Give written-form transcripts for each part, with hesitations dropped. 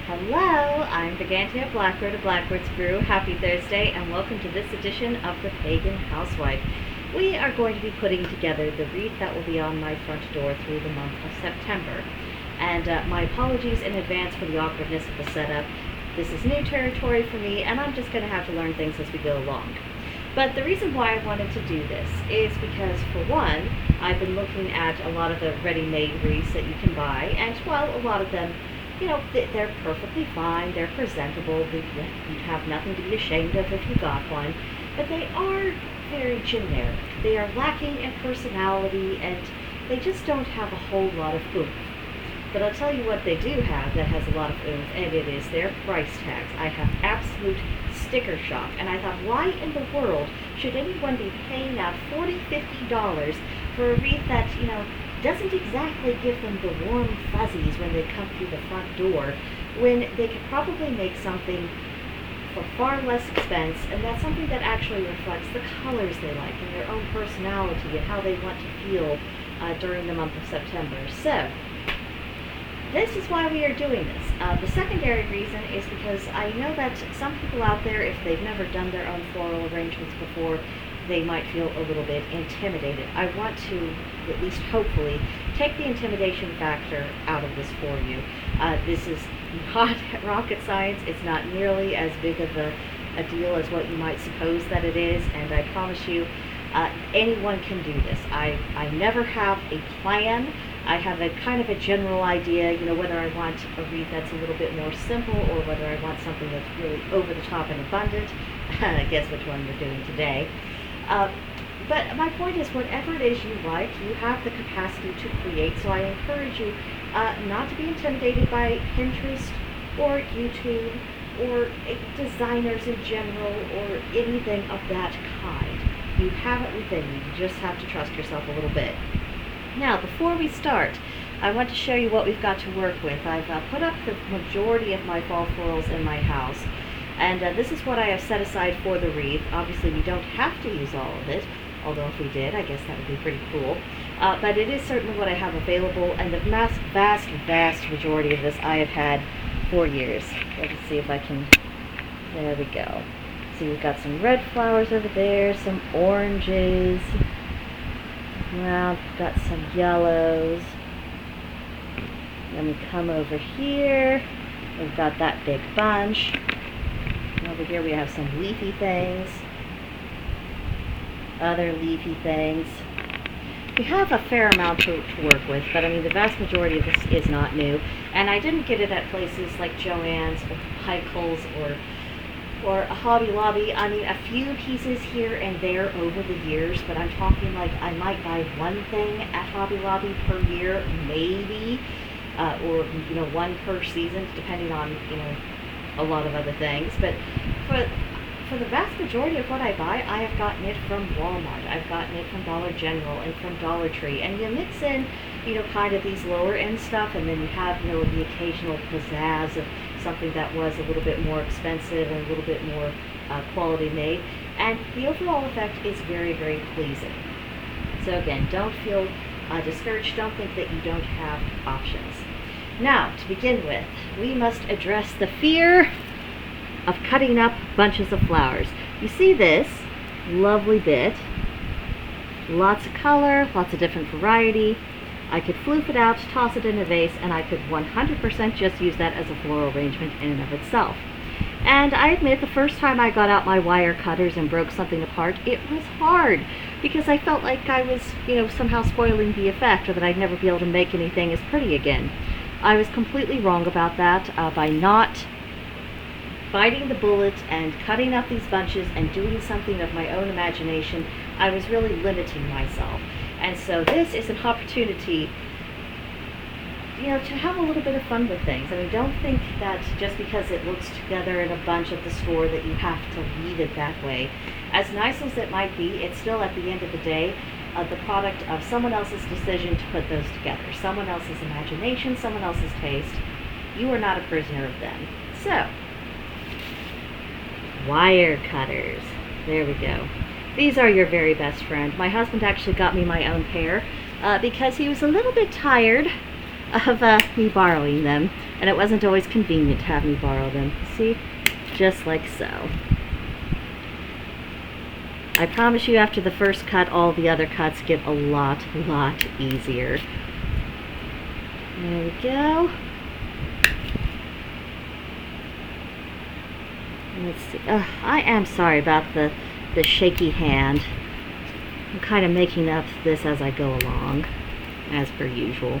Hello, I'm Brigantia of Blackbird of Blackbird's Brew. Happy Thursday, and welcome to this edition of the Pagan Housewife. We are going to be putting together the wreath that will be on my front door through the month of September. And my apologies in advance for the awkwardness of the setup. This is new territory for me, and I'm just going to have to learn things as we go along. But the reason why I wanted to do this is because, for one, I've been looking at a lot of the ready-made wreaths that you can buy, and, well, a lot of them, they're perfectly fine, they're presentable, you'd have nothing to be ashamed of if you got one, but they are very generic. They are lacking in personality, and they just don't have a whole lot of oomph. But I'll tell you what they do have that has a lot of oomph, and it is their price tags. I have absolute sticker shock, and I thought, why in the world should anyone be paying out $40, $50 for a wreath that, doesn't exactly give them the warm fuzzies when they come through the front door, when they could probably make something for far less expense, and that's something that actually reflects the colors they like and their own personality and how they want to feel during the month of September. So, this is why we are doing this. The secondary reason is because I know that some people out there, if they've never done their own floral arrangements before, they might feel a little bit intimidated. I want to, at least hopefully, take the intimidation factor out of this for you. This is not rocket science. It's not nearly as big of a deal as what you might suppose that it is, and I promise you, anyone can do this. I never have a plan. I have a kind of a general idea, whether I want a wreath that's a little bit more simple or whether I want something that's really over the top and abundant. I guess which one we're doing today. But my point is, whatever it is you like, you have the capacity to create. So I encourage you not to be intimidated by Pinterest or YouTube or designers in general or anything of that kind. You have it within you. You just have to trust yourself a little bit. Now, before we start, I want to show you what we've got to work with. I've put up the majority of my fall florals in my house, and this is what I have set aside for the wreath. Obviously, we don't have to use all of it, although if we did, I guess that would be pretty cool. But it is certainly what I have available, and the vast majority of this I have had for years. Let's see if I can, there we go. See, we've got some red flowers over there, some oranges. Well, we've got some yellows. Then we come over here. We've got that big bunch. Over here we have some leafy things. Other leafy things. We have a fair amount to work with, but I mean the vast majority of this is not new. And I didn't get it at places like Joann's or Heichel's or a Hobby Lobby. I mean, a few pieces here and there over the years, but I'm talking like I might buy one thing at Hobby Lobby per year, maybe, or one per season, depending on a lot of other things. But for the vast majority of what I buy, I have gotten it from Walmart. I've gotten it from Dollar General and from Dollar Tree, and you mix in kind of these lower end stuff, and then you have the occasional pizzazz of something that was a little bit more expensive and a little bit more quality made, and the overall effect is very, very pleasing. So again, don't feel discouraged. Don't think that you don't have options. Now, to begin with, we must address the fear of cutting up bunches of flowers. You see this lovely bit, lots of color, lots of different variety. I could floof it out, toss it in a vase, and I could 100% just use that as a floral arrangement in and of itself. And I admit, the first time I got out my wire cutters and broke something apart, it was hard, because I felt like I was, somehow spoiling the effect, or that I'd never be able to make anything as pretty again. I was completely wrong about that. By not biting the bullet and cutting up these bunches and doing something of my own imagination, I was really limiting myself. And so this is an opportunity, to have a little bit of fun with things. I mean, don't think that just because it looks together in a bunch at the store that you have to leave it that way. As nice as it might be, it's still, at the end of the day, the product of someone else's decision to put those together. Someone else's imagination, someone else's taste. You are not a prisoner of them. So, wire cutters. There we go. These are your very best friend. My husband actually got me my own pair because he was a little bit tired of me borrowing them. and it wasn't always convenient to have me borrow them. See? Just like so. I promise you after the first cut, all the other cuts get a lot easier. There we go. Let's see. I am sorry about the shaky hand. I'm kind of making up this as I go along, as per usual.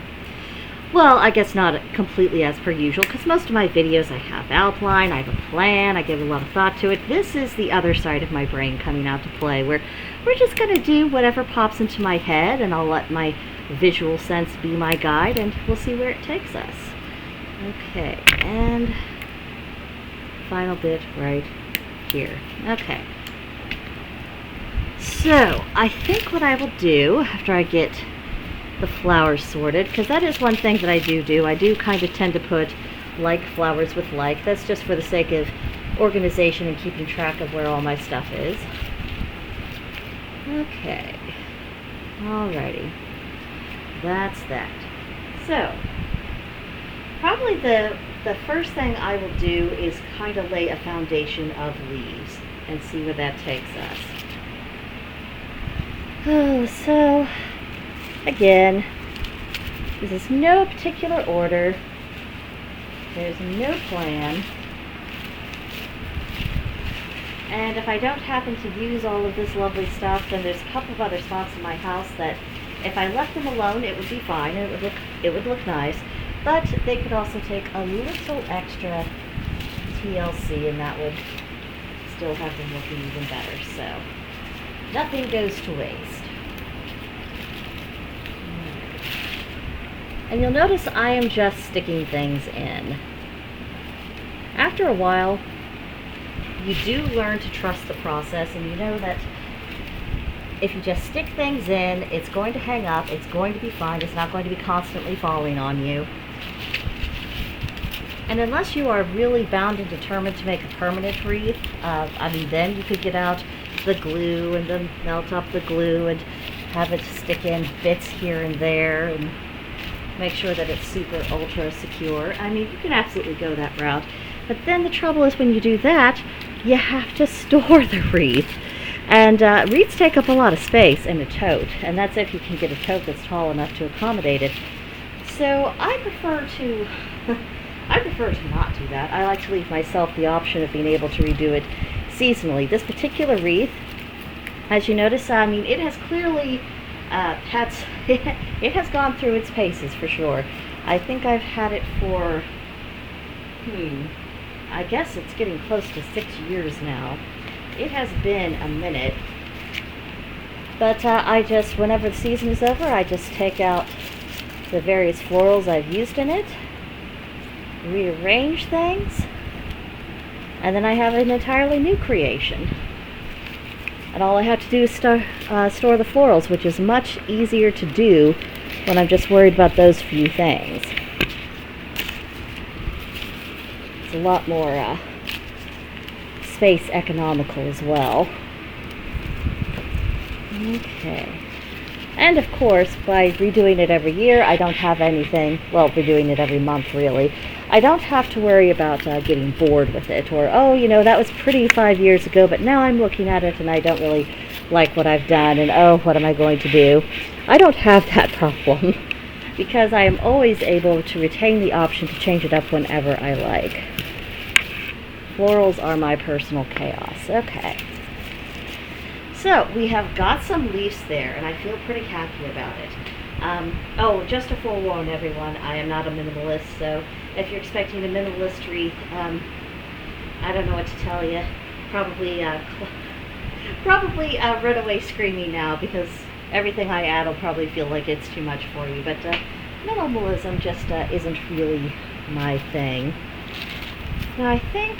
Well, I guess not completely as per usual, because most of my videos I have outline, I have a plan, I give a lot of thought to it. This is the other side of my brain coming out to play, where we're just going to do whatever pops into my head, and I'll let my visual sense be my guide, and we'll see where it takes us. Okay, and final bit right here. Okay. So, I think what I will do after I get the flowers sorted, because that is one thing that I do. I do kind of tend to put like flowers with like. That's just for the sake of organization and keeping track of where all my stuff is. Okay. Alrighty. That's that. So, probably the first thing I will do is kind of lay a foundation of leaves and see where that takes us. Oh, so again, this is no particular order. There's no plan. And if I don't happen to use all of this lovely stuff, then there's a couple of other spots in my house that if I left them alone, it would be fine. It would look nice. But they could also take a little extra TLC, and that would still have them looking even better. So nothing goes to waste. And you'll notice I am just sticking things in. After a while, you do learn to trust the process, and you know that if you just stick things in, it's going to hang up, it's going to be fine, it's not going to be constantly falling on you. And unless you are really bound and determined to make a permanent wreath, then you could get out the glue and then melt up the glue and have it stick in bits here and there and make sure that it's super ultra secure. I mean, you can absolutely go that route. But then the trouble is when you do that, you have to store the wreath. And wreaths take up a lot of space in a tote, and that's if you can get a tote that's tall enough to accommodate it. So I prefer to not do that. I like to leave myself the option of being able to redo it seasonally. This particular wreath, as you notice, I mean, it has clearly it has gone through its paces for sure. I think I've had it for I guess it's getting close to 6 years now. It has been a minute. But I just, whenever the season is over, I just take out the various florals I've used in it, rearrange things, and then I have an entirely new creation. And all I have to do is store the florals, which is much easier to do when I'm just worried about those few things. It's a lot more space economical as well. Okay. And of course, by redoing it every year, I don't have anything, well, redoing it every month really, I don't have to worry about getting bored with it, or, oh, you know, that was pretty 5 years ago, but now I'm looking at it and I don't really like what I've done, and oh, what am I going to do? I don't have that problem, because I am always able to retain the option to change it up whenever I like. Florals are my personal chaos. Okay. So, we have got some leaves there, and I feel pretty happy about it. Oh, just to forewarn everyone, I am not a minimalist, so if you're expecting a minimalist wreath, I don't know what to tell you. Probably run away screaming now, because everything I add will probably feel like it's too much for you. But minimalism just isn't really my thing. Now I think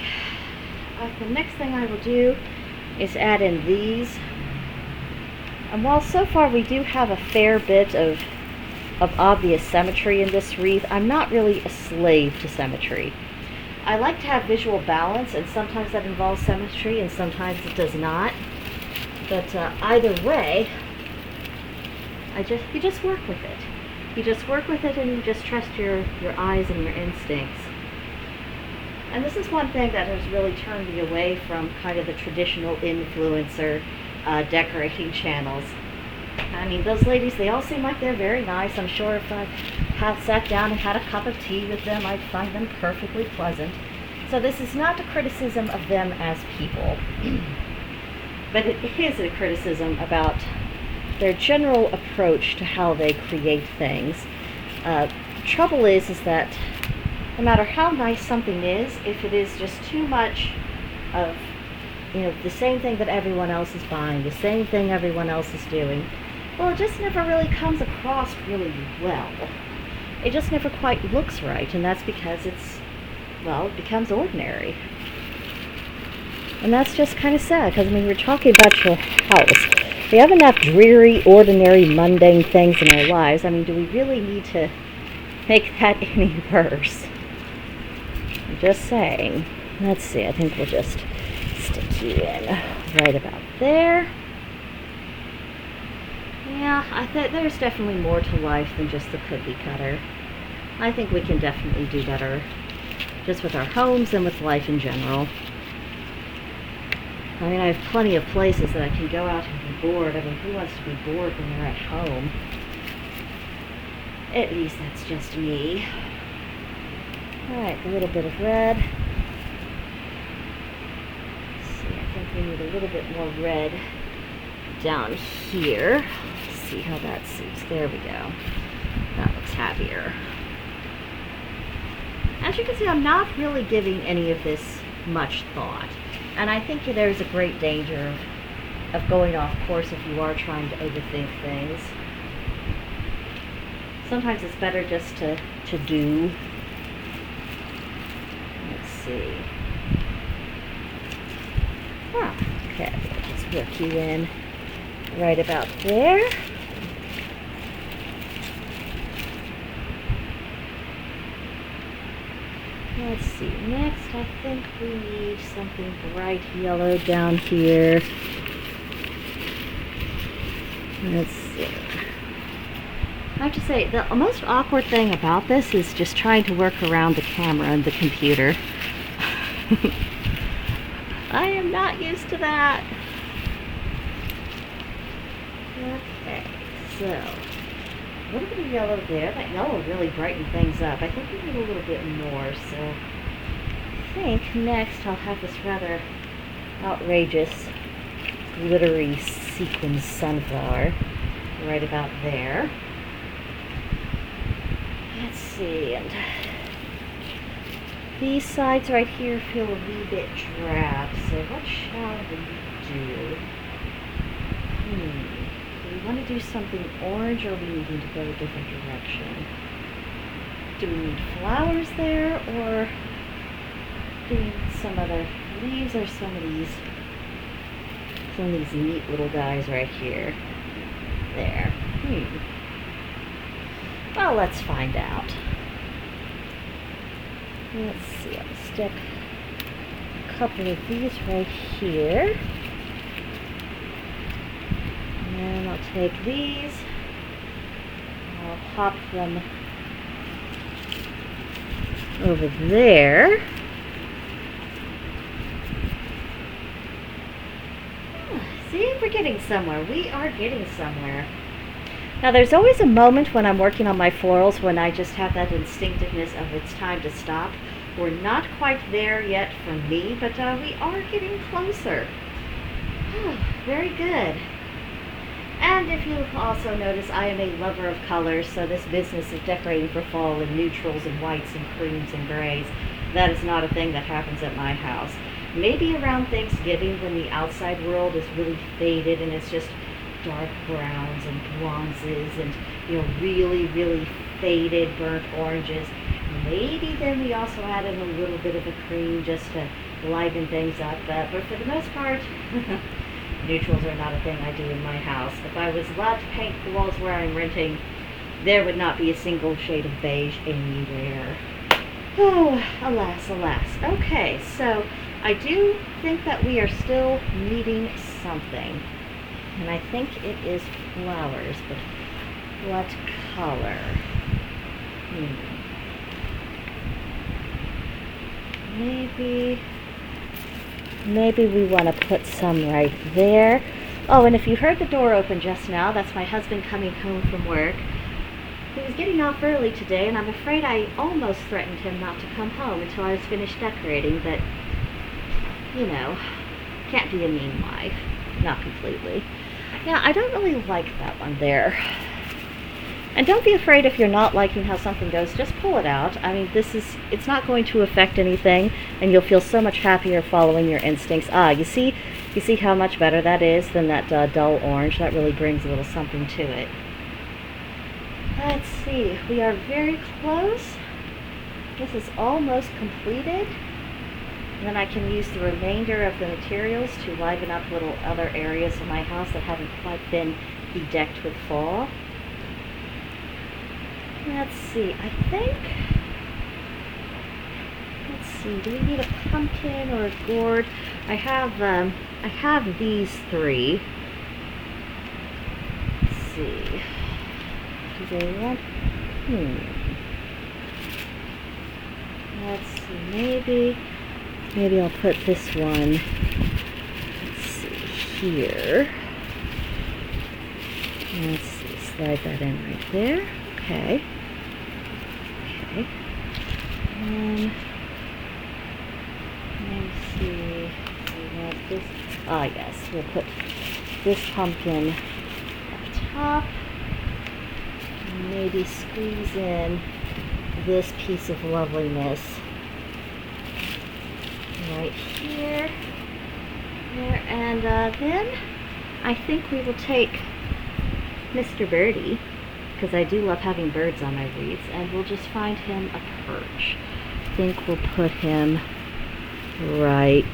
the next thing I will do is add in these. And while so far we do have a fair bit of obvious symmetry in this wreath, I'm not really a slave to symmetry. I like to have visual balance, and sometimes that involves symmetry and sometimes it does not. But either way, you just work with it. You just work with it, and you just trust your eyes and your instincts. And this is one thing that has really turned me away from kind of the traditional influencer decorating channels. I mean, those ladies, they all seem like they're very nice. I'm sure if I had sat down and had a cup of tea with them, I'd find them perfectly pleasant. So this is not a criticism of them as people, but it is a criticism about their general approach to how they create things. Trouble is that no matter how nice something is, if it is just too much of, the same thing that everyone else is buying, the same thing everyone else is doing, well, it just never really comes across really well. It just never quite looks right, and that's because it becomes ordinary. And that's just kind of sad, because, we're talking about your house. We have enough dreary, ordinary, mundane things in our lives. Do we really need to make that any worse? I'm just saying. Let's see, I think we'll just stick you in right about there. Yeah, I think there's definitely more to life than just the cookie cutter. I think we can definitely do better, just with our homes and with life in general. I have plenty of places that I can go out and be bored. Who wants to be bored when they're at home? At least that's just me. Alright, a little bit of red. Let's see, I think we need a little bit more red down here. Let's see how that suits. There we go. That looks happier. As you can see, I'm not really giving any of this much thought. And I think there's a great danger of going off course if you are trying to overthink things. Sometimes it's better just to do. Let's see. Okay, we'll just work you in right about there. Let's see, next I think we need something bright yellow down here. Let's see. I have to say, the most awkward thing about this is just trying to work around the camera and the computer. I am not used to that. Okay, so a little bit of yellow there. That yellow really brightened things up. I think we need a little bit more, so I think next I'll have this rather outrageous glittery sequin sunflower right about there. Let's see, and these sides right here feel a wee bit drab, so what shall we do? Do we want to do something orange, or do we need to go a different direction? Do we need flowers there, or do we need some other leaves, or some of these neat little guys right here? There. Well, let's find out. Let's see, I'll stick a couple of these right here. And I'll take these, I'll pop them over there. See, we're getting somewhere. We are getting somewhere. Now, there's always a moment when I'm working on my florals when I just have that instinctiveness of it's time to stop. We're not quite there yet for me, but we are getting closer. Very good. And if you also notice, I am a lover of colors, so this business of decorating for fall in neutrals and whites and creams and grays, that is not a thing that happens at my house. Maybe around Thanksgiving when the outside world is really faded and it's just dark browns and bronzes and really, really faded burnt oranges. Maybe then we also add in a little bit of a cream just to liven things up. But for the most part, neutrals are not a thing I do in my house. If I was allowed to paint the walls where I'm renting, there would not be a single shade of beige anywhere. Oh, alas, alas. Okay, so I do think that we are still needing something. And I think it is flowers, but what color? maybe we want to put some right there. Oh, and if you heard the door open just now, that's my husband coming home from work. He was getting off early today, and I'm afraid I almost threatened him not to come home until I was finished decorating, but, you know, can't be a mean wife. Not completely. Yeah, I don't really like that one there. And don't be afraid if you're not liking how something goes, just pull it out. I mean, it's not going to affect anything, and you'll feel so much happier following your instincts. You see how much better that is than that dull orange? That really brings a little something to it. Let's see, we are very close. This is almost completed. And then I can use the remainder of the materials to liven up little other areas of my house that haven't quite been bedecked with fall. Let's see, do we need a pumpkin or a gourd? I have these three. Let's see. Do they want? Let's see, maybe I'll put this one, let's see, here. Let's see, slide that in right there. Okay. And let's see, we want this. Yes, we'll put this pumpkin up top. Maybe squeeze in this piece of loveliness right here. There, and then I think we will take Mr. Birdie, because I do love having birds on my wreaths, and we'll just find him a perch. I think we'll put him right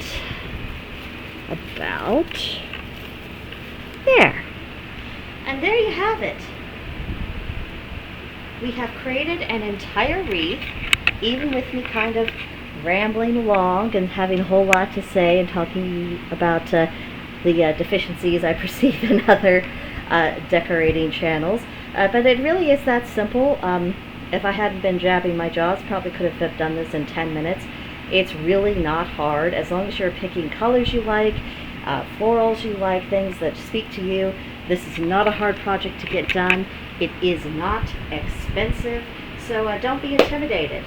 about there. And there you have it. We have created an entire wreath, even with me kind of rambling along and having a whole lot to say and talking about the deficiencies I perceive in other decorating channels. But it really is that simple. If I hadn't been jabbing my jaws, probably could have done this in 10 minutes. It's really not hard, as long as you're picking colors you like, florals you like, things that speak to you. This is not a hard project to get done. It is not expensive, so don't be intimidated.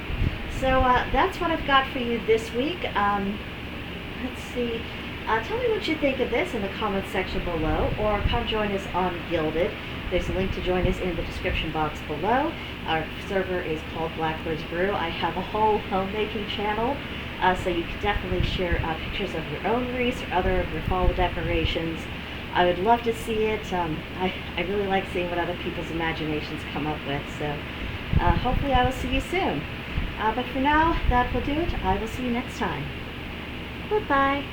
So that's what I've got for you this week. Let's see. Tell me what you think of this in the comments section below, or come join us on Gilded. There's a link to join us in the description box below. Our server is called Blackbird's Brew. I have a whole homemaking channel, so you can definitely share pictures of your own wreaths or other of your fall decorations. I would love to see it. I really like seeing what other people's imaginations come up with, so hopefully I will see you soon. But for now, that will do it. I will see you next time. Goodbye.